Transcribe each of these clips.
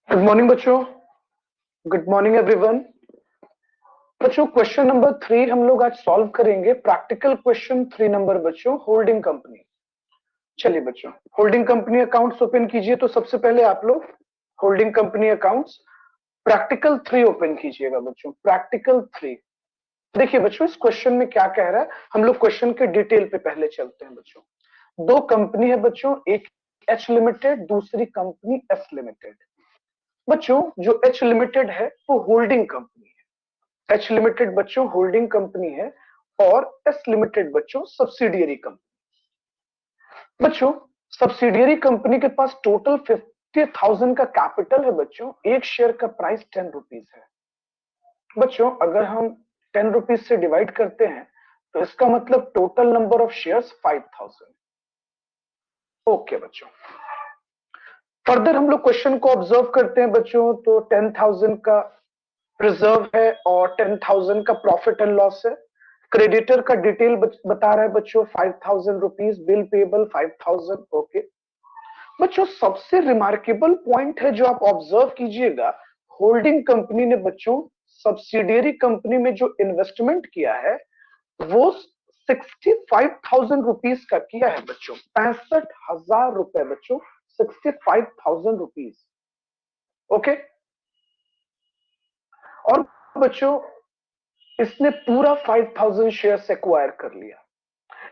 Good morning बच्चों। Good morning everyone. बच्चों question number 3 हम लोग आज सॉल्व करेंगे। प्रैक्टिकल क्वेश्चन 3 नंबर बच्चों, होल्डिंग कंपनी। चलिए बच्चों, होल्डिंग कंपनी अकाउंट्स ओपन कीजिए। तो सबसे पहले आप लोग holding company accounts practical 3 open कीजिएगा बच्चों। प्रैक्टिकल 3। देखिए बच्चों, इस क्वेश्चन में क्या कह रहा है, हम लोग क्वेश्चन के डिटेल पे पहले चलते हैं बच्चों। दो कंपनी है बच्चों, एक एच लिमिटेड, दूसरी कंपनी एस लिमिटेड। बच्चों जो एच लिमिटेड है वो होल्डिंग कंपनी है। एच लिमिटेड बच्चों होल्डिंग कंपनी है और एस लिमिटेड बच्चों सब्सिडियरी कंपनी। बच्चों सब्सिडियरी कंपनी के पास टोटल 50,000 का कैपिटल है बच्चों। एक शेयर का प्राइस 10 रुपीज है। बच्चों अगर हम 10 रुपीज से डिवाइड करते हैं तो इसका मतलब total number of shares 5,000। Okay बच्चों, फर्दर हम लोग क्वेश्चन को ऑब्जर्व करते हैं बच्चों। तो 10,000 का रिजर्व है और 10,000 का प्रॉफिट एंड लॉस है। क्रेडिटर का डिटेल बता रहा है बच्चों 5,000 रुपीज, बिल पेबल 5,000। ओके बच्चों, सबसे रिमार्केबल पॉइंट है जो आप ऑब्जर्व कीजिएगा, होल्डिंग कंपनी ने बच्चों सब्सिडियरी कंपनी में जो इन्वेस्टमेंट किया है वो 65,000 रुपीज का किया है बच्चों। 65,000 रुपए बच्चों, 65,000 रुपीज। ओके, और बच्चों इसने पूरा 5,000 शेयर एक्वायर कर लिया।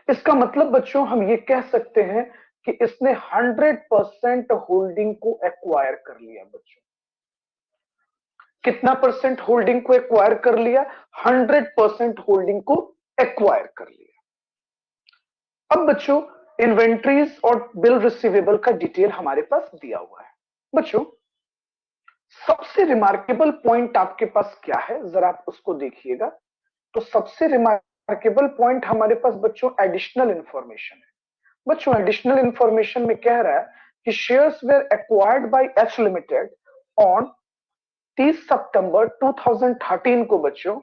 इसका मतलब बच्चों हम ये कह सकते हैं कि इसने 100% होल्डिंग को एक्वायर कर लिया बच्चों। कितना परसेंट होल्डिंग को एक्वायर कर लिया? 100% होल्डिंग को एक्वायर कर लिया। अब बच्चों इन्वेंट्रीज और बिल रिसीवेबल का डिटेल हमारे पास दिया हुआ है। बच्चों सबसे रिमार्केबल पॉइंट आपके पास क्या है, जरा आप उसको देखिएगा। तो सबसे रिमार्केबल पॉइंट हमारे पास बच्चों एडिशनल इंफॉर्मेशन है। बच्चों एडिशनल इंफॉर्मेशन में कह रहा है कि shares were acquired by H limited on 30 सितंबर 2013 को बच्चों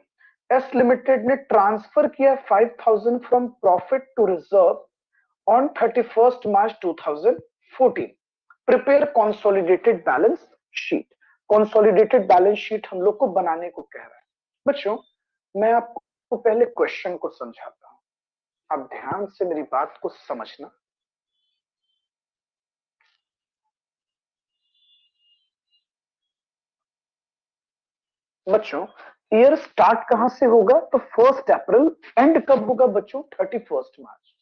एस लिमिटेड ने ट्रांसफर किया 5,000 from profit to reserve on 31 March 2014। Prepare consolidated balance sheet. Consolidated balance sheet हम लोग को बनाने को कह रहा है। बच्चों मैं आपको पहले क्वेश्चन को समझाता हूं, आप ध्यान से मेरी बात को समझना। बच्चों ईयर स्टार्ट कहां से होगा? तो 1 अप्रैल। एंड कब होगा बच्चों? 31 मार्च।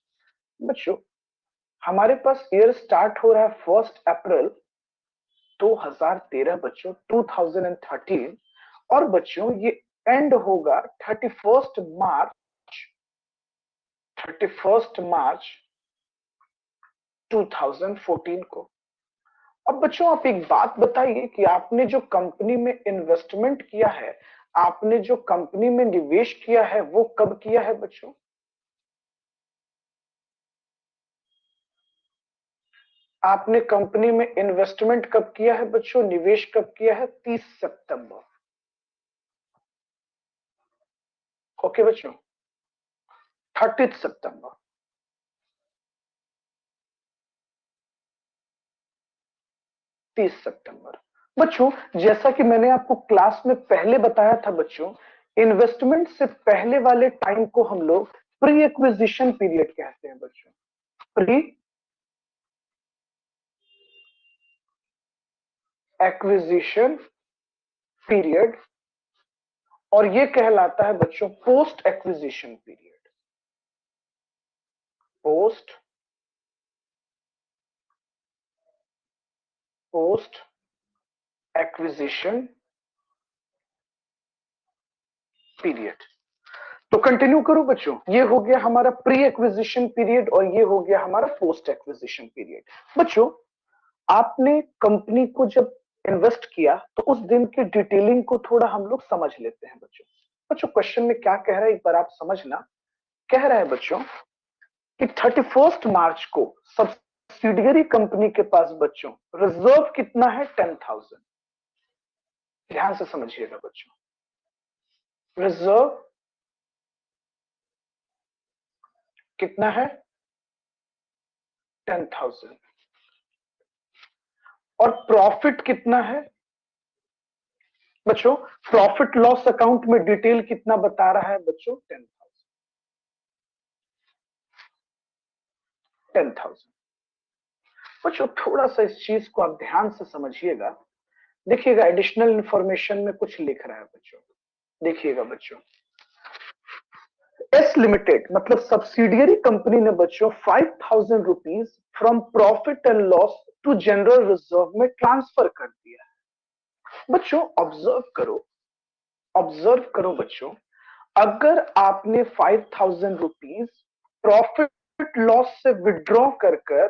बच्चों हमारे पास ईयर स्टार्ट हो रहा है 1 अप्रैल 2013 बच्चों, 2013। और बच्चों ये एंड होगा 31 मार्च 2014 को। अब बच्चों आप एक बात बताइए कि आपने जो कंपनी में इन्वेस्टमेंट किया है, आपने जो कंपनी में निवेश किया है वो कब किया है बच्चों? आपने कंपनी में इन्वेस्टमेंट कब किया है बच्चों, निवेश कब किया है? 30 सितंबर। ओके बच्चों, 30 सितंबर। 30 सितंबर। बच्चों जैसा कि मैंने आपको क्लास में पहले बताया था बच्चों, इन्वेस्टमेंट से पहले वाले टाइम को हम लोग प्री एक्विजिशन पीरियड कहते हैं बच्चों। प्री एक्विजिशन पीरियड, और ये कहलाता है बच्चों post acquisition period. Post post acquisition period. तो कंटिन्यू करो बच्चों, ये हो गया हमारा प्री एक्विजिशन पीरियड और ये हो गया हमारा पोस्ट एक्विजिशन पीरियड। बच्चों आपने कंपनी को जब इन्वेस्ट किया तो उस दिन की डिटेलिंग को थोड़ा हम लोग समझ लेते हैं बच्चों। बच्चों क्वेश्चन में क्या कह रहा है एक बार आप समझना। कह रहा है बच्चों कि 31 मार्च को सब्सिडियरी कंपनी के पास बच्चों रिजर्व कितना है? 10,000। ध्यान से समझिएगा बच्चों, रिजर्व कितना है? 10,000। और प्रॉफिट कितना है? बच्चों प्रॉफिट लॉस अकाउंट में डिटेल कितना बता रहा है बच्चों? 10,000। बच्चों थोड़ा सा इस चीज को आप ध्यान से समझिएगा। देखिएगा एडिशनल इंफॉर्मेशन में कुछ लिख रहा है बच्चों। देखिएगा बच्चों, एस लिमिटेड मतलब सब्सिडियरी कंपनी ने बच्चों 5,000 rupees from profit and loss to general reserve में ट्रांसफर कर दिया है। बच्चों ऑब्जर्व करो बच्चों, अगर आपने 5,000 रुपीज प्रॉफिट लॉस से विड्रॉ कर कर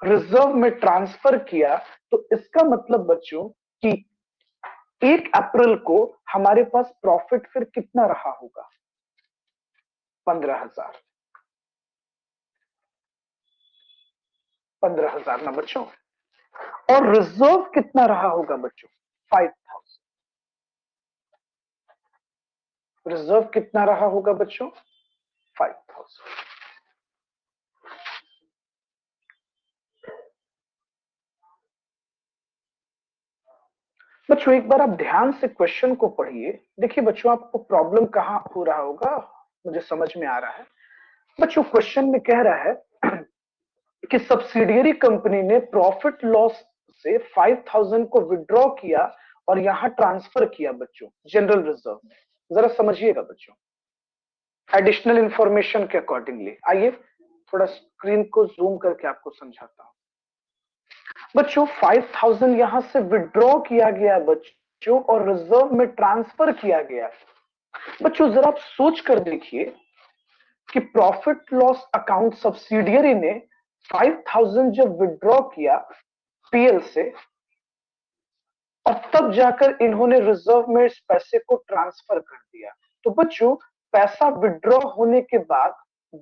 रिजर्व में ट्रांसफर किया, तो इसका मतलब बच्चों कि 1 अप्रैल को हमारे पास प्रॉफिट फिर कितना रहा होगा? 15,000। 15,000 ना बच्चों। और रिजर्व कितना रहा होगा बच्चों? 5,000। रिजर्व कितना रहा होगा बच्चों? 5,000। बच्चों एक बार आप ध्यान से क्वेश्चन को पढ़िए। देखिए बच्चों, आपको प्रॉब्लम कहां हो रहा होगा, मुझे समझ में आ रहा है। बच्चों क्वेश्चन में कह रहा है कि सब्सिडियरी कंपनी ने प्रॉफिट लॉस से 5,000 को विड्रॉ किया और यहां ट्रांसफर किया बच्चों जनरल रिजर्व में। जरा समझिएगा बच्चों, एडिशनल इंफॉर्मेशन के अकॉर्डिंगली। आइए थोड़ा स्क्रीन को जूम करके आपको समझाता हूं। बच्चों 5,000 यहां से विड्रॉ किया गया बच्चों और रिजर्व में ट्रांसफर किया गया। बच्चों जरा आप सोच कर देखिए कि प्रॉफिट लॉस अकाउंट सब्सिडियरी ने 5,000 जब विड्रॉ किया पीएल से, और तब जाकर इन्होंने रिजर्व में इस पैसे को ट्रांसफर कर दिया, तो बच्चों पैसा विड्रॉ होने के बाद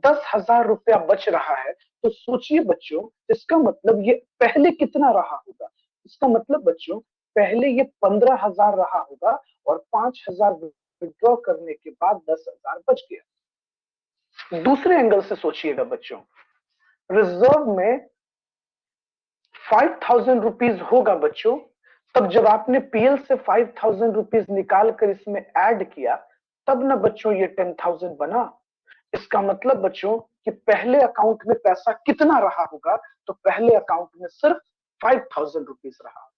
10,000 रुपया बच रहा है। तो सोचिए बच्चों, इसका मतलब ये पहले कितना रहा होगा? इसका मतलब बच्चों पहले ये 15,000 रहा होगा और 5,000 विड्रॉ करने के बाद 10,000 बच गया। दूसरे एंगल से सोचिएगा बच्चों, रिजर्व में 5,000 रुपीज होगा बच्चों, तब जब आपने पीएल से 5,000 रुपीज निकाल कर इसमें ऐड किया, तब ना बच्चों ये 10,000 बना। इसका मतलब बच्चों कि पहले अकाउंट में पैसा कितना रहा होगा? तो पहले अकाउंट में सिर्फ 5,000 रुपीज रहा।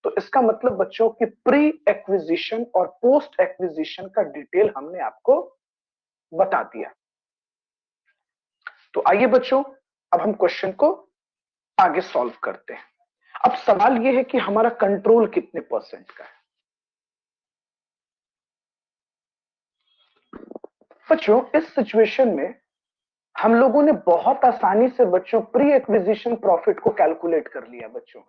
तो इसका मतलब बच्चों कि प्री एक्विजिशन और पोस्ट एक्विजिशन का डिटेल हमने आपको बता दिया। तो आइए बच्चों, अब हम क्वेश्चन को आगे सॉल्व करते हैं। अब सवाल यह है कि हमारा कंट्रोल कितने परसेंट का है? बच्चों इस सिचुएशन में हम लोगों ने बहुत आसानी से बच्चों प्री एक्विजिशन प्रॉफिट को कैलकुलेट कर लिया बच्चों।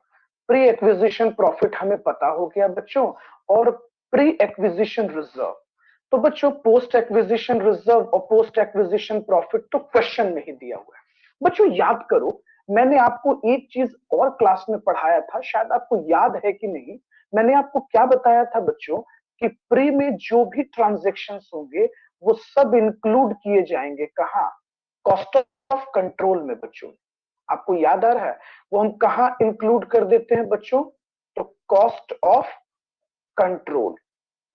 प्री एक्विजिशन प्रॉफिट हमें पता हो गया बच्चों, और प्री एक्विजिशन रिजर्व। तो बच्चों पोस्ट एक्विजिशन रिजर्व और पोस्ट एक्विजिशन प्रॉफिट तो क्वेश्चन में ही दिया हुआ है। बच्चों याद करो, मैंने आपको एक चीज और क्लास में पढ़ाया था, शायद आपको याद है कि नहीं। मैंने आपको क्या बताया था बच्चों कि प्री में जो भी ट्रांजेक्शन होंगे वो सब इंक्लूड किए जाएंगे कहाँ? कॉस्ट ऑफ कंट्रोल में बच्चों। आपको याद आ रहा है वो हम कहा इंक्लूड कर देते हैं बच्चों? तो कॉस्ट ऑफ कंट्रोल,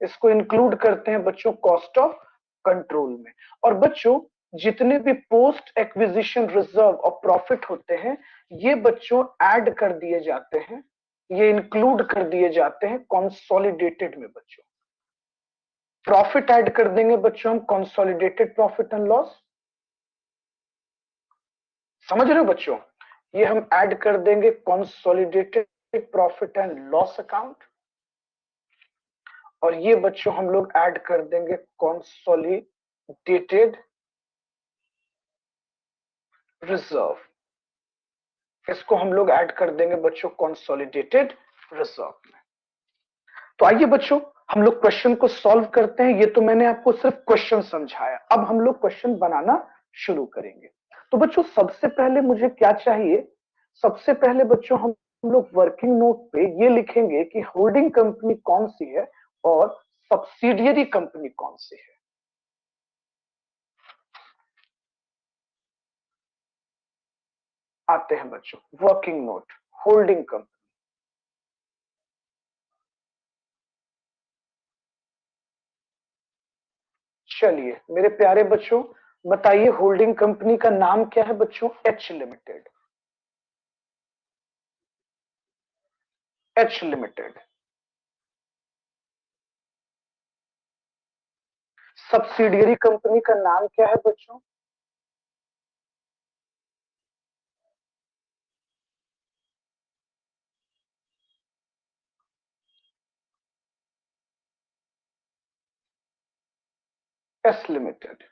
इसको इंक्लूड करते हैं बच्चों कॉस्ट ऑफ कंट्रोल में। और बच्चों जितने भी पोस्ट एक्विजिशन रिजर्व और प्रॉफिट होते हैं, ये बच्चों ऐड कर दिए जाते हैं, ये इंक्लूड कर दिए जाते हैं कंसोलिडेटेड में बच्चों। प्रॉफिट ऐड कर देंगे बच्चों हम कंसोलिडेटेड प्रॉफिट एंड लॉस। समझ रहे हो बच्चों? ये हम ऐड कर देंगे consolidated profit and loss account, और ये बच्चों हम लोग ऐड कर देंगे कंसोलिडेटेड रिजर्व। इसको हम लोग ऐड कर देंगे बच्चों कंसोलिडेटेड रिजर्व में। तो आइए बच्चों हम लोग क्वेश्चन को सॉल्व करते हैं। ये तो मैंने आपको सिर्फ क्वेश्चन समझाया, अब हम लोग क्वेश्चन बनाना शुरू करेंगे। तो बच्चों सबसे पहले मुझे क्या चाहिए? सबसे पहले बच्चों हम लोग वर्किंग नोट पे ये लिखेंगे कि होल्डिंग कंपनी कौन सी है और सब्सिडियरी कंपनी कौन सी है। आते हैं बच्चों वर्किंग नोट, होल्डिंग कंपनी। चलिए मेरे प्यारे बच्चों, बताइए होल्डिंग कंपनी का नाम क्या है बच्चों? H limited. H limited. Subsidiary company का नाम क्या है बच्चों? S limited.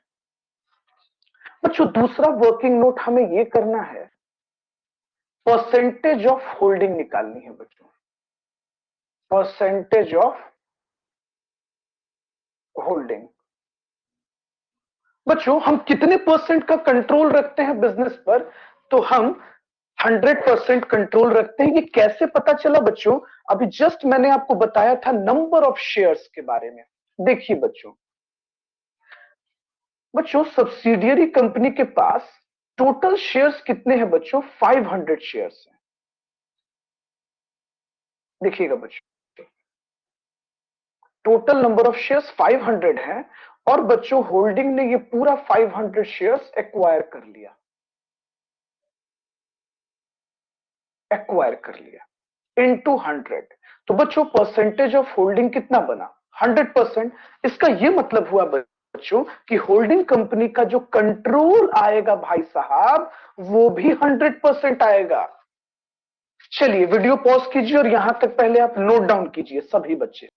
बच्चों दूसरा वर्किंग नोट हमें यह करना है, परसेंटेज ऑफ होल्डिंग निकालनी है बच्चों। Percentage of holding. बच्चों हम कितने परसेंट का कंट्रोल रखते हैं बिजनेस पर? तो हम 100% कंट्रोल रखते हैं। ये कैसे पता चला बच्चों? अभी जस्ट मैंने आपको बताया था नंबर ऑफ शेयर्स के बारे में। देखिए बच्चों, सब्सिडियरी कंपनी के पास टोटल शेयर्स कितने हैं बच्चों? 500 शेयर्स हैं। देखिएगा बच्चों, टोटल नंबर ऑफ शेयर्स 500 है और बच्चों होल्डिंग ने ये पूरा 500 शेयर्स एक्वायर कर लिया। एक्वायर कर लिया इनटू 100। तो बच्चों परसेंटेज ऑफ होल्डिंग कितना बना? 100%। इसका यह मतलब हुआ बच्चों कि होल्डिंग कंपनी का जो कंट्रोल आएगा भाई साहब, वो भी 100% आएगा। चलिए वीडियो पॉज कीजिए और यहां तक पहले आप नोट डाउन कीजिए सभी बच्चे।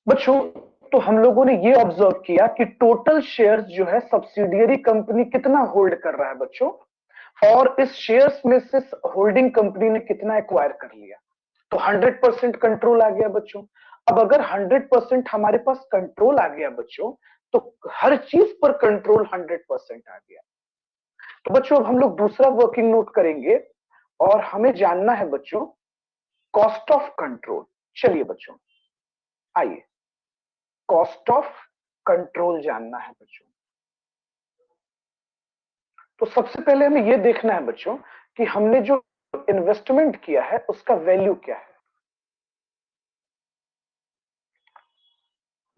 बच्चों तो हम लोगों ने ये ऑब्जर्व किया कि टोटल शेयर्स जो है सब्सिडियरी कंपनी कितना होल्ड कर रहा है बच्चों, और इस शेयर्स में से होल्डिंग कंपनी ने कितना एक्वायर कर लिया। तो 100% कंट्रोल आ गया बच्चों। अब अगर 100% हमारे पास कंट्रोल आ गया बच्चों, तो हर चीज पर कंट्रोल 100% आ गया। तो बच्चों अब हम लोग दूसरा वर्किंग नोट करेंगे और हमें जानना है बच्चों कॉस्ट ऑफ कंट्रोल। चलिए बच्चों आइए, कॉस्ट ऑफ कंट्रोल जानना है बच्चों। तो सबसे पहले हमें यह देखना है बच्चों कि हमने जो इन्वेस्टमेंट किया है उसका वैल्यू क्या है।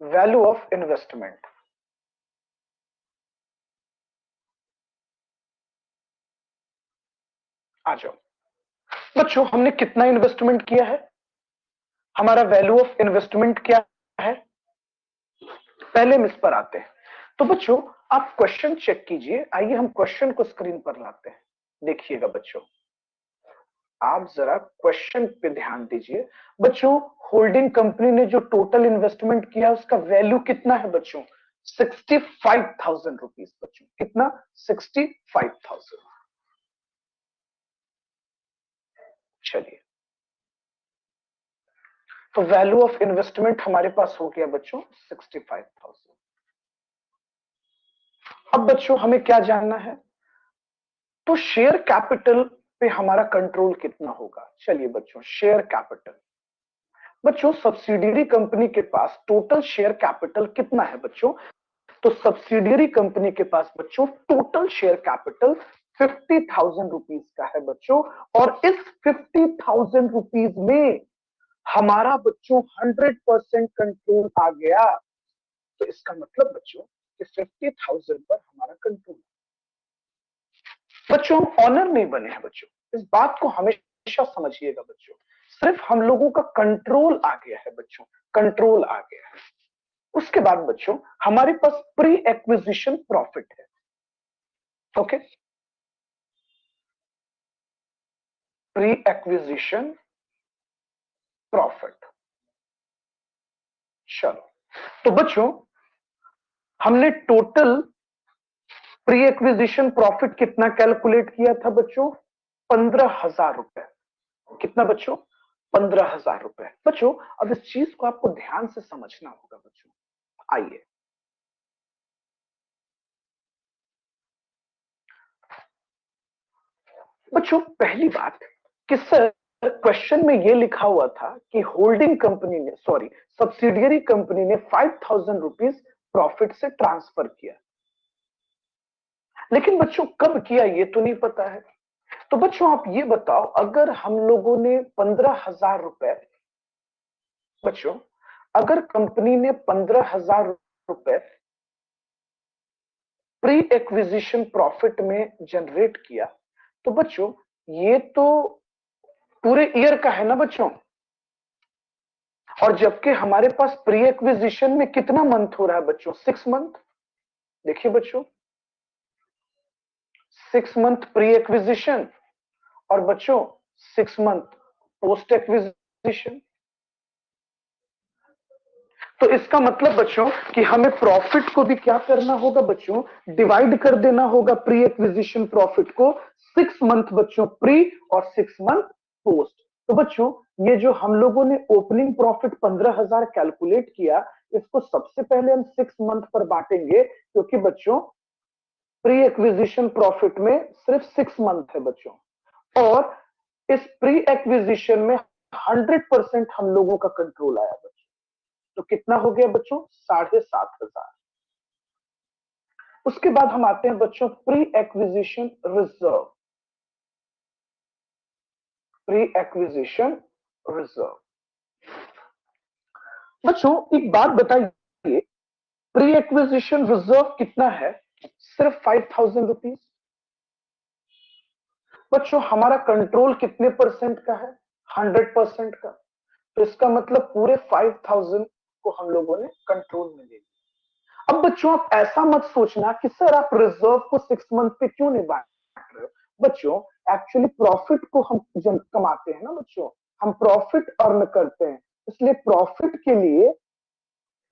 Value of investment. आ जाओ बच्चों, हमने कितना इन्वेस्टमेंट किया है? हमारा वैल्यू ऑफ इन्वेस्टमेंट क्या है? पहले हम इस पर आते हैं। तो बच्चों आप क्वेश्चन चेक कीजिए। आइए हम क्वेश्चन को स्क्रीन पर लाते हैं। देखिएगा बच्चों, आप जरा क्वेश्चन पे ध्यान दीजिए। बच्चों होल्डिंग कंपनी ने जो टोटल इन्वेस्टमेंट किया उसका वैल्यू कितना है बच्चों? 65,000 रुपीज बच्चों। कितना? 65,000। चलिए, तो वैल्यू ऑफ इन्वेस्टमेंट हमारे पास हो गया बच्चों 65,000। अब बच्चों हमें क्या जानना है? तो शेयर कैपिटल पे हमारा कंट्रोल कितना होगा? चलिए बच्चों, शेयर कैपिटल। बच्चों सब्सिडियरी कंपनी के पास टोटल शेयर कैपिटल कितना है बच्चों? तो सब्सिडियरी कंपनी के पास बच्चों टोटल शेयर कैपिटल 50,000 रुपीज का है बच्चों। और इस 50,000 रुपीज में हमारा बच्चों 100% कंट्रोल आ गया। तो इसका मतलब बच्चों कि 50,000 पर हमारा कंट्रोल। बच्चों हम ऑनर नहीं बने हैं बच्चों, इस बात को हमेशा समझिएगा बच्चों। सिर्फ हम लोगों का कंट्रोल आ गया है बच्चों, कंट्रोल आ गया है। उसके बाद बच्चों हमारे पास प्री एक्विजिशन प्रॉफिट है। Okay, pre acquisition profit. चलो, तो बच्चों हमने टोटल प्री एक्विजिशन प्रॉफिट कितना कैलकुलेट किया था बच्चों? 15,000 रुपए। कितना बच्चों? 15,000 रुपए। बच्चों अब इस चीज को आपको ध्यान से समझना होगा बच्चों। आइए, बच्चों पहली बात कि सर क्वेश्चन में यह लिखा हुआ था कि होल्डिंग कंपनी ने, सॉरी सब्सिडियरी कंपनी ने 5,000 रुपीज प्रॉफिट से ट्रांसफर किया, लेकिन बच्चों कब किया ये तो नहीं पता है। तो बच्चों आप ये बताओ, अगर हम लोगों ने 15,000 रुपए, बच्चों अगर कंपनी ने 15,000 रुपए प्री एक्विजिशन प्रॉफिट में जनरेट किया, तो बच्चों ये तो पूरे ईयर का है ना बच्चों। और जबकि हमारे पास प्री एक्विजिशन में कितना मंथ हो रहा है बच्चों, 6 मंथ। देखिए बच्चों 6 मंथ प्री एक्विजिशन और बच्चों 6 मंथ पोस्ट एक्विजिशन। तो इसका मतलब बच्चों कि हमें प्रॉफिट को भी क्या करना होगा बच्चों, डिवाइड कर देना होगा प्री एक्विजिशन प्रॉफिट को 6 मंथ बच्चों प्री और 6 मंथ पोस्ट। तो बच्चों ये जो हम लोगों ने ओपनिंग प्रॉफिट 15,000 कैलकुलेट किया, इसको सबसे पहले हम 6 मंथ पर बांटेंगे, क्योंकि बच्चों प्री एक्विजिशन प्रॉफिट में सिर्फ 6 मंथ है बच्चों। और इस प्री एक्विजिशन में 100% हम लोगों का कंट्रोल आया बच्चों। तो कितना हो गया बच्चों, 7,500। उसके बाद हम आते हैं बच्चों pre acquisition reserve. Pre acquisition reserve बच्चों एक बात बताइए, प्री एक्विजिशन रिजर्व कितना है, सिर्फ 5,000 रुपीज। बच्चों हमारा कंट्रोल कितने परसेंट का है, 100% का। तो इसका मतलब पूरे 5,000 को हम लोगों ने कंट्रोल में ले लिया। अब बच्चों आप ऐसा मत सोचना कि सर आप रिजर्व को 6 मंथ पे क्यों नहीं बांट रहे हो। बच्चों एक्चुअली प्रॉफिट को हम जब कमाते हैं ना बच्चों, हम प्रॉफिट अर्न करते हैं, इसलिए प्रॉफिट के लिए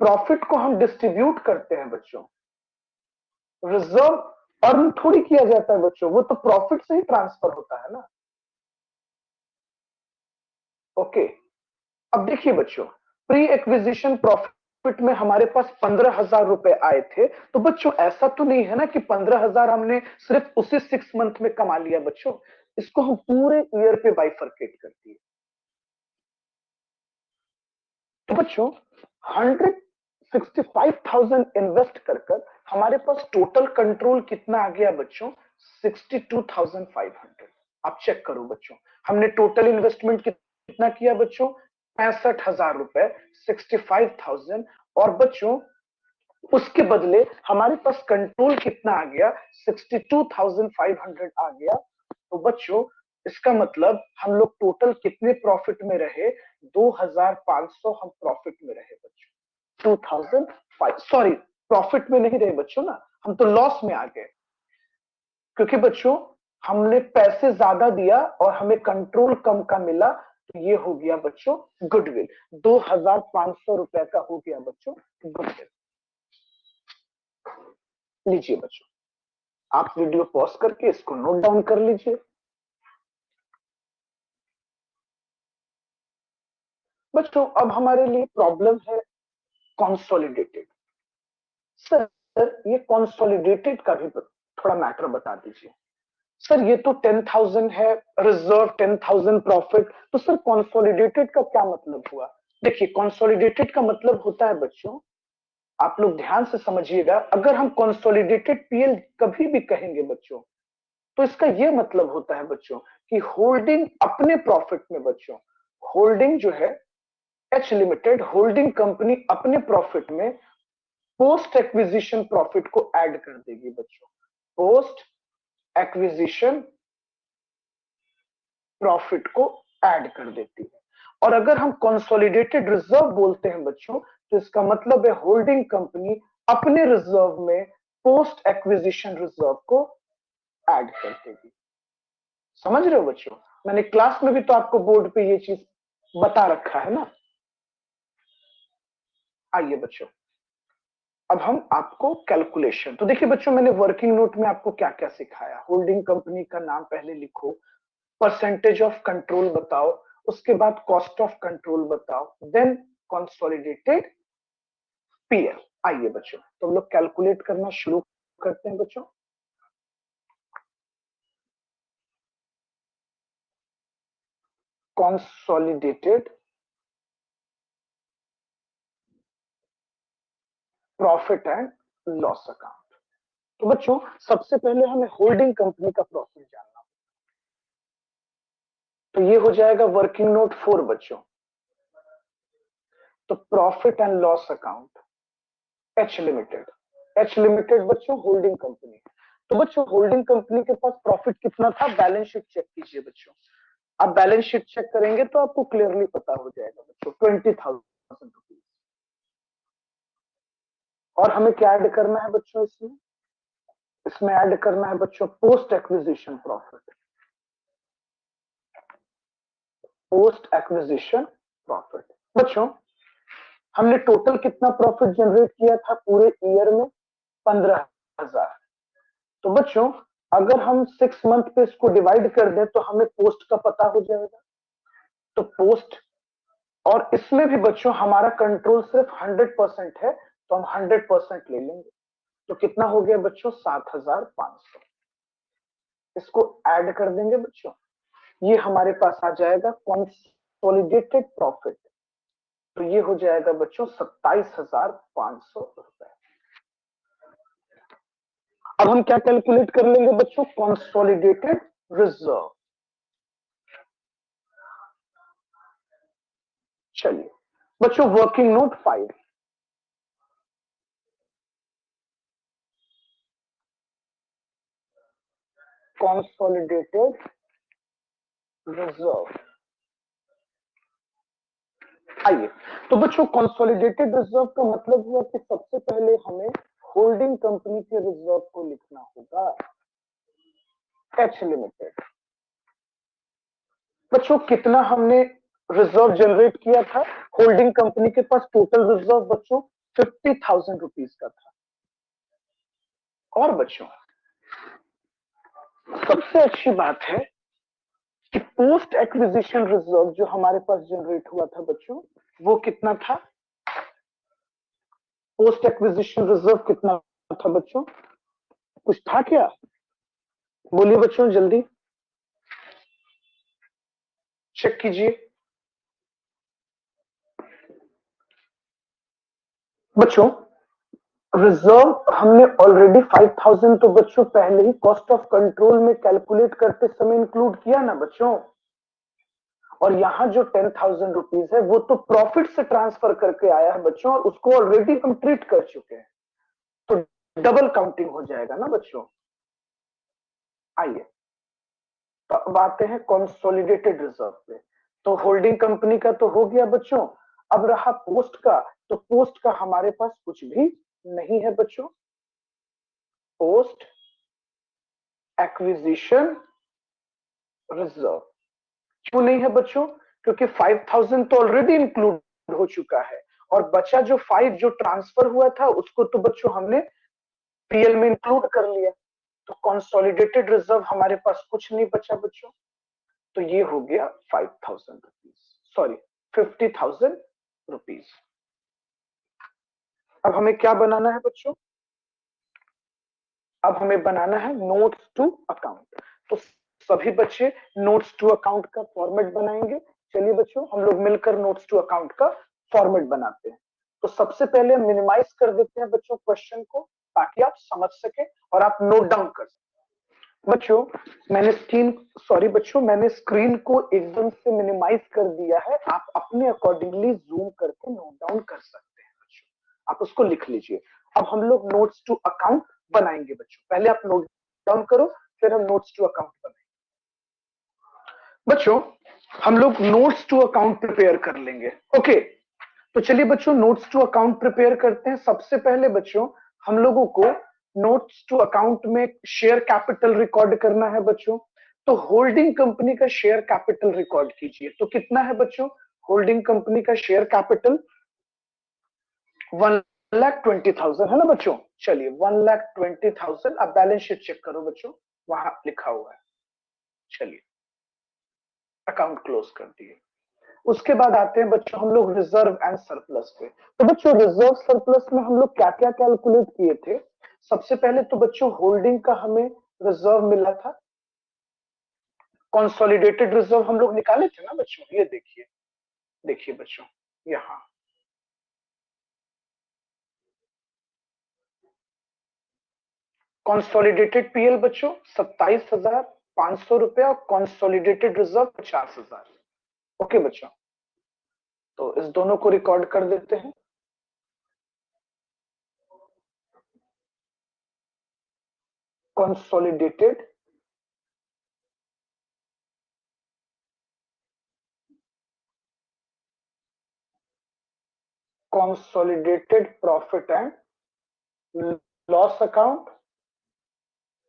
प्रॉफिट को हम डिस्ट्रीब्यूट करते हैं बच्चों। रिजर्व अर्न थोड़ी किया जाता है बच्चों, वो तो प्रॉफिट से ही ट्रांसफर होता है ना। ओके, अब देखिए बच्चों प्री एक्विजिशन प्रॉफिट में हमारे पास 15,000 रुपए आए थे। तो बच्चों ऐसा तो नहीं है ना कि 15,000 हमने सिर्फ उसी 6 मंथ में कमा लिया बच्चों, इसको हम पूरे ईयर पे बाइफरकेट कर दिए। तो बच्चों 165,000 इन्वेस्ट कर कर हमारे पास टोटल कंट्रोल कितना आ गया बच्चों, 62,500। आप चेक करो बच्चों, हमने टोटल इन्वेस्टमेंट कितना किया बच्चों, 65,000 रुपए, 65,000। और बच्चों उसके बदले हमारे पास कंट्रोल कितना आ गया, 62,500 आ गया। तो बच्चों इसका मतलब हम लोग टोटल कितने प्रॉफिट में रहे, 2,500 हम प्रॉफिट में रहे बच्चों। 2,005, सॉरी प्रॉफिट में नहीं रहे बच्चों ना, हम तो लॉस में आ गए, क्योंकि बच्चों हमने पैसे ज्यादा दिया और हमें कंट्रोल कम का मिला। तो ये हो गया बच्चों गुडविल, 2,500 रुपए का हो गया बच्चों गुडविल। लीजिए बच्चों आप वीडियो पॉज करके इसको नोट डाउन कर लीजिए। बच्चों अब हमारे लिए प्रॉब्लम है कंसोलिडेटेड। सर ये कंसोलिडेटेड का भी थोड़ा मैटर बता दीजिए। सर ये तो 10,000 है रिजर्व, 10,000 प्रॉफिट, तो सर कंसोलिडेटेड का क्या मतलब हुआ। देखिए कंसोलिडेटेड का मतलब होता है बच्चों, आप लोग ध्यान से समझिएगा, अगर हम कंसोलिडेटेड पीएल कभी भी कहेंगे बच्चों, तो इसका यह मतलब होता है बच्चों कि होल्डिंग अपने प्रॉफिट में बच्चों, होल्डिंग जो है एच लिमिटेड होल्डिंग कंपनी अपने प्रॉफिट में पोस्ट एक्विजिशन प्रॉफिट को ऐड कर देगी बच्चों, पोस्ट एक्विजिशन प्रॉफिट को ऐड कर देती है। और अगर हम कंसोलिडेटेड रिजर्व बोलते हैं बच्चों, तो इसका मतलब है होल्डिंग कंपनी अपने रिजर्व में पोस्ट एक्विजिशन रिजर्व को ऐड कर देगी। समझ रहे हो बच्चों, मैंने क्लास में भी तो आपको बोर्ड पे ये चीज बता रखा है ना। आइए बच्चों अब हम आपको कैलकुलेशन, तो देखिए बच्चों मैंने वर्किंग नोट में आपको क्या क्या सिखाया, होल्डिंग कंपनी का नाम पहले लिखो, परसेंटेज ऑफ कंट्रोल बताओ, उसके बाद कॉस्ट ऑफ कंट्रोल बताओ, देन कंसोलिडेटेड पीएल। आइए बच्चों तो हम लोग कैलकुलेट करना शुरू करते हैं बच्चों। Consolidated profit and loss account. तो बच्चों सबसे पहले हमें होल्डिंग कंपनी का प्रॉफिट जानना, तो ये हो जाएगा वर्किंग नोट 4 बच्चों। तो profit and loss account H limited. H limited बच्चों होल्डिंग कंपनी। तो बच्चों होल्डिंग कंपनी के पास प्रॉफिट कितना था, बैलेंस शीट चेक कीजिए बच्चों। आप बैलेंस शीट चेक करेंगे तो आपको क्लियरली पता हो जाएगा बच्चों, 20,000 रुपीज। और हमें क्या ऐड करना है बच्चों इसमें, इसमें ऐड करना है बच्चों post acquisition profit. Post acquisition profit बच्चों, हमने टोटल कितना प्रॉफिट जनरेट किया था पूरे ईयर में, 15,000। तो बच्चों अगर हम 6 मंथ पे इसको डिवाइड कर दें तो हमें पोस्ट का पता हो जाएगा। तो पोस्ट, और इसमें भी बच्चों हमारा कंट्रोल सिर्फ 100% है, तो हम 100% ले लेंगे। तो कितना हो गया बच्चों, 7,500। इसको ऐड कर देंगे बच्चों, ये हमारे पास आ जाएगा कंसोलिडेटेड प्रॉफिट। तो ये हो जाएगा बच्चों 27,500 रुपए। अब हम क्या कैलकुलेट कर लेंगे बच्चों, कंसोलिडेटेड रिजर्व। चलिए बच्चों वर्किंग नोट 5, कंसोलिडेटेड रिजर्व। आइए, तो बच्चों कंसोलिडेटेड रिजर्व का मतलब हुआ कि सबसे पहले हमें होल्डिंग कंपनी के रिजर्व को लिखना होगा, एच लिमिटेड। बच्चों कितना हमने रिजर्व जनरेट किया था, होल्डिंग कंपनी के पास टोटल रिजर्व बच्चों 50,000 रुपीज का था। और बच्चों सबसे अच्छी बात है कि पोस्ट एक्विजिशन रिजर्व जो हमारे पास जनरेट हुआ था बच्चों, वो कितना था, पोस्ट एक्विजिशन रिजर्व कितना था बच्चों, कुछ था क्या, बोलिए बच्चों जल्दी चेक कीजिए। बच्चों रिजर्व हमने ऑलरेडी 5,000 तो बच्चों पहले ही कॉस्ट ऑफ कंट्रोल में कैलकुलेट करते समय इंक्लूड किया ना बच्चों। और यहाँ जो 10,000 रुपीज है वो तो प्रॉफिट से ट्रांसफर करके आया है बच्चों, और उसको ऑलरेडी हम ट्रीट कर चुके हैं, तो डबल काउंटिंग हो जाएगा ना बच्चों। आइए तो अब आते हैं कंसोलिडेटेड रिजर्व पे। तो होल्डिंग कंपनी का तो हो गया बच्चों, अब रहा पोस्ट का। तो पोस्ट का हमारे पास कुछ भी नहीं है बच्चों, पोस्ट एक्विजिशन रिजर्व। क्यों नहीं है बच्चों, क्योंकि 5,000 तो ऑलरेडी इंक्लूड हो चुका है, और बचा जो 5 जो ट्रांसफर हुआ था उसको तो बच्चों हमने पीएल में इंक्लूड कर लिया। तो कंसोलिडेटेड रिजर्व हमारे पास कुछ नहीं बचा बच्चों। तो ये हो गया 5,000 रुपीज, सॉरी 50,000 रुपीज। अब हमें क्या बनाना है बच्चों, अब हमें बनाना है नोट्स टू अकाउंट। तो सभी बच्चे नोट्स टू अकाउंट का फॉर्मेट बनाएंगे। चलिए बच्चों हम लोग मिलकर नोट्स टू अकाउंट का फॉर्मेट बनाते हैं। तो सबसे पहले हम मिनिमाइज कर देते हैं बच्चों क्वेश्चन को, ताकि आप समझ सके और आप नोट डाउन कर सके। बच्चों मैंने मैंने स्क्रीन को एकदम से मिनिमाइज कर दिया है, आप अपने अकॉर्डिंगली जूम करके नोट डाउन कर सकते हैं बच्चों, आप उसको लिख लीजिए। अब हम लोग नोट्स टू अकाउंट बनाएंगे बच्चों, पहले आप नोट डाउन करो, फिर हम नोट्स टू अकाउंट बनाएंगे। बच्चों हम लोग नोट्स टू अकाउंट प्रिपेयर कर लेंगे, ओके। तो चलिए बच्चों नोट्स टू अकाउंट प्रिपेयर करते हैं। सबसे पहले बच्चों हम लोगों को नोट्स टू अकाउंट में शेयर कैपिटल रिकॉर्ड करना है बच्चों। तो होल्डिंग कंपनी का शेयर कैपिटल रिकॉर्ड कीजिए। तो कितना है बच्चों, होल्डिंग कंपनी का शेयर कैपिटल 1,20,000 है ना बच्चों। चलिए 1,20,000। अब बैलेंस शीट चेक करो बच्चों, वहां लिखा हुआ है। चलिए अकाउंट क्लोज कर दिए। उसके बाद आते हैं बच्चों हम लोग रिजर्व एंड सरप्लस पे। तो बच्चों रिजर्व सरप्लस में हम लोग क्या क्या कैलकुलेट किए थे। सबसे पहले तो बच्चों होल्डिंग का हमें रिजर्व मिला था, कंसोलिडेटेड रिजर्व हम लोग निकाले थे ना बच्चों। ये देखिए, देखिए बच्चों यहाँ कंसोलिडेटेड पीएल बच्चों 27,500 रुपए और कंसोलिडेटेड रिजर्व 50,000। ओके बच्चों, तो इस दोनों को रिकॉर्ड कर देते हैं। consolidated profit and loss account,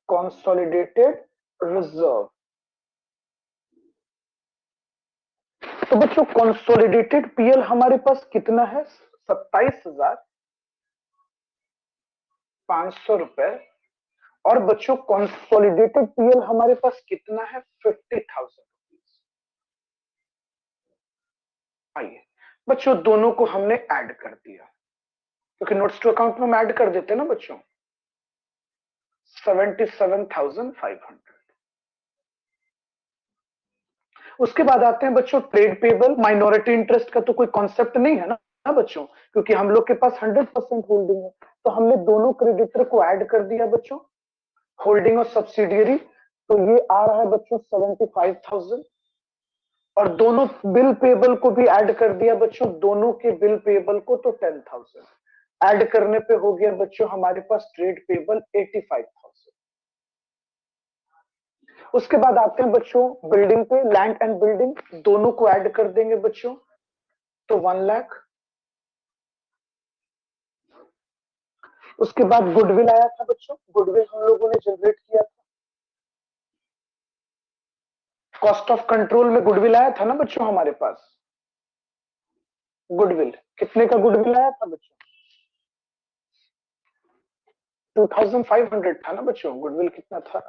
consolidated reserve। तो बच्चों कंसोलिडेटेड पीएल हमारे पास कितना है? 27,500 रुपए। और बच्चों कंसोलिडेटेड पीएल हमारे पास कितना है? 50,000 रुपीज। आइए बच्चों दोनों को हमने ऐड कर दिया, क्योंकि नोट्स टू अकाउंट में हम ऐड कर देते हैं ना बच्चों। 77,500। उसके बाद आते हैं बच्चों ट्रेड पेबल। माइनॉरिटी इंटरेस्ट का तो कोई कॉन्सेप्ट नहीं है ना बच्चों, क्योंकि हम लोग के पास 100% होल्डिंग है। तो हमने दोनों क्रेडिटर को ऐड कर दिया बच्चों, होल्डिंग और सब्सिडियरी। तो ये आ रहा है बच्चों 75,000। और दोनों बिल पेबल को भी ऐड कर दिया बच्चों, दोनों के बिल पेबल को तो 10,000 ऐड करने पे हो गया बच्चों हमारे पास ट्रेड पेबल 85,000। उसके बाद आते हैं बच्चों बिल्डिंग पे, लैंड एंड बिल्डिंग दोनों को ऐड कर देंगे बच्चों, तो 1 लाख। उसके बाद गुडविल आया था बच्चों, गुडविल हम लोगों ने जनरेट किया था। कॉस्ट ऑफ कंट्रोल में गुडविल आया था ना बच्चों हमारे पास। गुडविल कितने का गुडविल आया था बच्चों? 2,500 था ना बच्चों। गुडविल कितना था?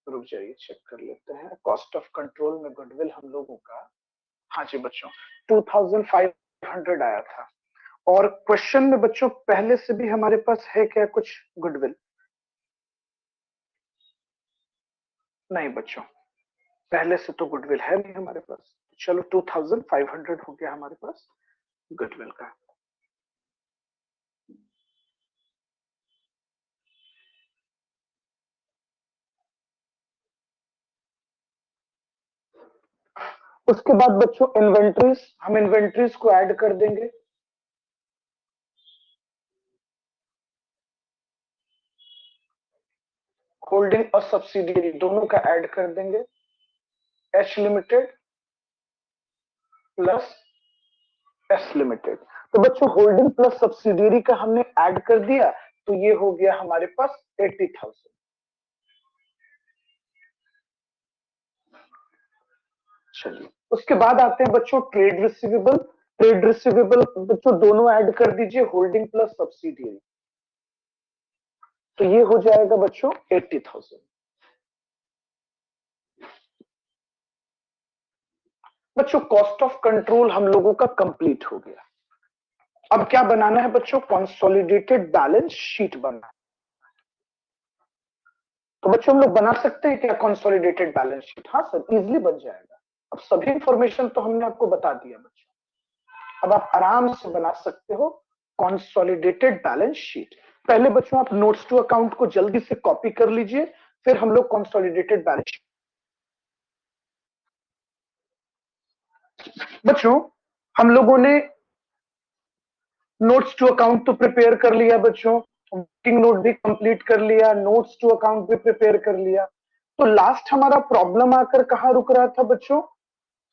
रुक जाइए चेक कर लेते हैं। कॉस्ट ऑफ कंट्रोल में गुडविल हम लोगों का, हाँ जी बच्चों 2,500 आया था। और क्वेश्चन में बच्चों पहले से भी हमारे पास है क्या कुछ गुडविल? नहीं बच्चों, पहले से तो गुडविल है नहीं हमारे पास। चलो 2,500 हो गया हमारे पास गुडविल का। उसके बाद बच्चों इन्वेंट्रीज, हम इन्वेंट्रीज को ऐड कर देंगे। होल्डिंग और सब्सिडियरी दोनों का ऐड कर देंगे। H limited plus S limited. तो बच्चों होल्डिंग प्लस सब्सिडियरी का हमने ऐड कर दिया, तो ये हो गया हमारे पास 80,000। चलिए उसके बाद आते हैं बच्चों ट्रेड रिसीवेबल। ट्रेड रिसीवेबल बच्चों दोनों ऐड कर दीजिए, होल्डिंग प्लस सब्सिडियरी, तो ये हो जाएगा बच्चों 80,000। बच्चों कॉस्ट ऑफ कंट्रोल हम लोगों का कंप्लीट हो गया। अब क्या बनाना है बच्चों? कंसोलिडेटेड बैलेंस शीट बनना है। तो बच्चों हम लोग बना सकते हैं क्या कंसोलिडेटेड बैलेंस शीट? हाँ सर इजीली बन जाएगा। अब सभी इंफॉर्मेशन तो हमने आपको बता दिया बच्चों, अब आप आराम से बना सकते हो कंसोलिडेटेड बैलेंस शीट। पहले बच्चों आप नोट्स टू अकाउंट को जल्दी से कॉपी कर लीजिए, फिर हम लोग कंसोलिडेटेड बैलेंस शीट। बच्चों हम लोगों ने नोट्स टू अकाउंट तो प्रिपेयर कर लिया बच्चों, वर्किंग नोट भी कंप्लीट कर लिया, नोट्स टू अकाउंट भी प्रिपेयर कर लिया। तो लास्ट हमारा प्रॉब्लम आकर कहां रुक रहा था बच्चों?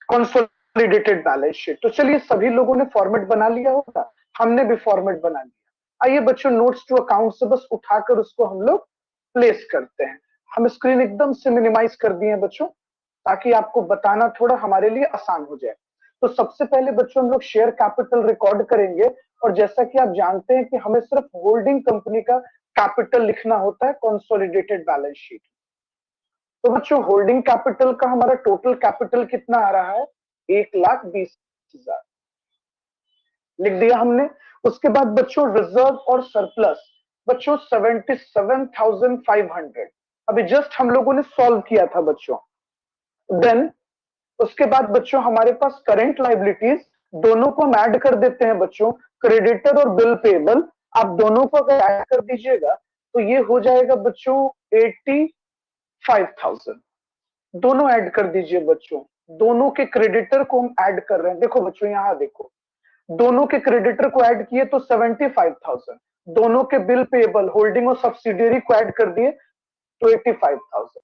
Consolidated balance sheet. तो चलिए सभी लोगों ने फॉर्मेट बना लिया होगा, हमने भी फॉर्मेट बना लिया। आइए बच्चों नोट्स टू अकाउंट से बस उठाकर उसको हम लोग प्लेस करते हैं। हम स्क्रीन एकदम से मिनिमाइज कर दिए हैं बच्चों, ताकि आपको बताना थोड़ा हमारे लिए आसान हो जाए। तो सबसे पहले बच्चों हम लोग शेयर कैपिटल रिकॉर्ड करेंगे, और जैसा कि आप जानते हैं कि हमें सिर्फ होल्डिंग कंपनी का कैपिटल लिखना होता है कंसोलिडेटेड बैलेंस शीट। तो बच्चों होल्डिंग कैपिटल का हमारा टोटल कैपिटल कितना आ रहा है? 1,20,000 लिख दिया हमने। उसके बाद बच्चों रिजर्व और सरप्लस बच्चों 77,500 अभी जस्ट हम लोगों ने सॉल्व किया था बच्चों। देन उसके बाद बच्चों हमारे पास करंट लाइबिलिटीज दोनों को हम ऐड कर देते हैं बच्चों, क्रेडिटर और बिल पेबल। आप दोनों को अगर ऐड कर दीजिएगा तो ये हो जाएगा बच्चों 85,000। दोनों ऐड कर दीजिए बच्चों, दोनों के क्रेडिटर को हम ऐड कर रहे हैं। देखो बच्चों यहां देखो, दोनों के क्रेडिटर को ऐड किए तो 75,000, दोनों के बिल पेबल होल्डिंग और सब्सिडियरी को ऐड कर दिए तो 85,000।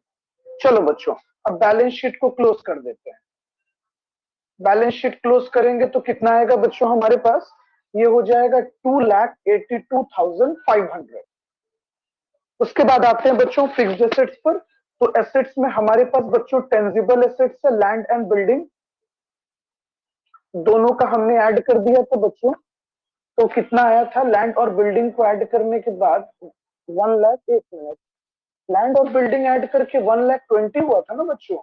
चलो बच्चों, अब बैलेंस शीट को क्लोज कर देते हैं। बैलेंस शीट क्लोज करेंगे तो कितना आएगा बच्चों हमारे पास? ये हो जाएगा 2,82,500। उसके बाद आते हैं बच्चों फिक्स्ड एसेट्स पर। तो एसेट्स में हमारे पास बच्चों टेंजिबल एसेट्स है, लैंड एंड बिल्डिंग, दोनों का हमने ऐड कर दिया था बच्चों। तो कितना आया था? लैंड और बिल्डिंग को ऐड करने के बाद 1,00,000, 1 मिनट, लैंड और बिल्डिंग ऐड करके 1,20,000 हुआ था ना बच्चों?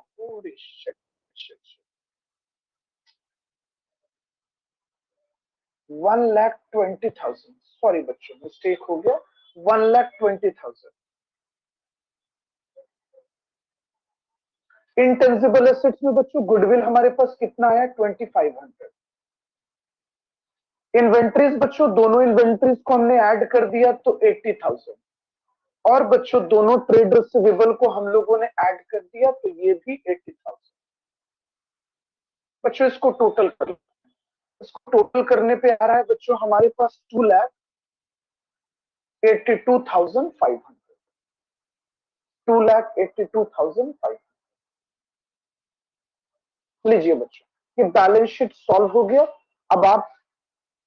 1,20,000, सॉरी बच्चों मिस्टेक हो गया, 1,20,000। इनटेंजिबल एसेट्स में बच्चों गुडविल हमारे पास कितना आया? 2,500। इन्वेंट्रीज बच्चों, दोनों इन्वेंट्रीज को हमने ऐड कर दिया तो 80,000। और बच्चों दोनों ट्रेड रिसीवेबल को हम लोगों ने ऐड कर दिया तो ये भी 80,000। बच्चों इसको टोटल कर, इसको टोटल करने पे आ रहा है बच्चों हमारे पास 2,82,500। 2,82,500। लीजिए बच्चों, ये बैलेंस शीट सॉल्व हो गया। अब आप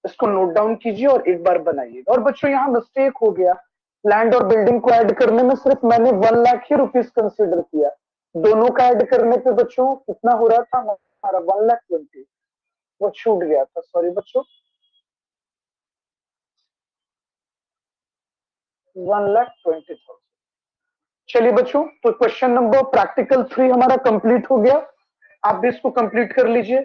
इसको नोट डाउन कीजिए और एक बार बनाइए। और बच्चों यहाँ मिस्टेक हो गया, लैंड और बिल्डिंग को ऐड करने में सिर्फ मैंने 1,00,000 ही रुपीस कंसिडर किया। दोनों का ऐड करने पे बच्चों कितना हो रहा था हमारा? 1,20,000, वो छूट गया था, सॉरी बच्चों, 1,20,000। चलिए बच्चों, तो क्वेश्चन नंबर प्रैक्टिकल 3 हमारा कंप्लीट हो गया। आप भी इसको कंप्लीट कर लीजिए।